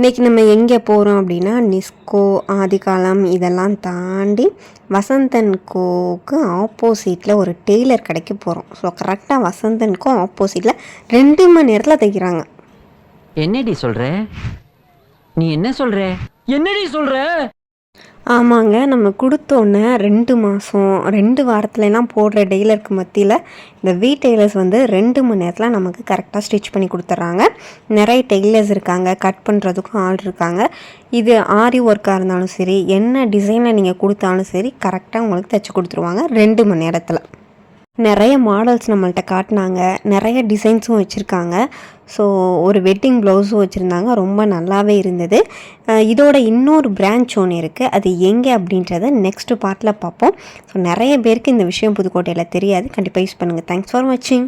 இன்றைக்கி நம்ம எங்கே போகிறோம் அப்படின்னா நிஸ்கோ ஆதிகாலம் இதெல்லாம் தாண்டி வசந்தன் கோவுக்கு ஆப்போசிட்டில் ஒரு டெய்லர் கடைக்கு போகிறோம். ஸோ கரெக்டாக வசந்தனுக்கோ ஆப்போசிட்டில் 2 மணி நேரத்தில் தைக்கிறாங்க. என்னடி சொல்கிற? நீ என்ன சொல்கிற? என்னடி சொல்கிற? ஆமாங்க, நம்ம கொடுத்தோன்னே 2 மாதம் 2 வாரத்துலலாம் போடுற டெய்லருக்கு மத்தியில் இந்த டெய்லர்ஸ் வந்து 2 மணி நேரத்தில் நமக்கு கரெக்டாக ஸ்டிச் பண்ணி கொடுத்துட்றாங்க. நிறைய டெய்லர்ஸ் இருக்காங்க, கட் பண்ணுறதுக்கும் ஆள் இருக்காங்க. இது ஆரி ஒர்க்காக இருந்தாலும் சரி, என்ன டிசைனில் நீங்கள் கொடுத்தாலும் சரி கரெக்டாக உங்களுக்கு தைச்சி கொடுத்துருவாங்க 2 மணி நேரத்தில். நிறைய மாடல்ஸ் நம்மள்ட்ட காட்டினாங்க, நிறைய டிசைன்ஸும் வச்சுருக்காங்க. ஸோ ஒரு வெட்டிங் ப்ளவுஸும் வச்சுருந்தாங்க, ரொம்ப நல்லாவே இருந்தது. இதோட இன்னொரு பிரான்ச் ஒன்று இருக்குது, அது எங்கே அப்படின்றத நெக்ஸ்ட்டு பார்ட்டில் பார்ப்போம். ஸோ நிறைய பேருக்கு இந்த விஷயம் புதுக்கோட்டையில் தெரியாது, கண்டிப்பாக யூஸ் பண்ணுங்கள். தேங்க்ஸ் ஃபார் வாட்சிங்.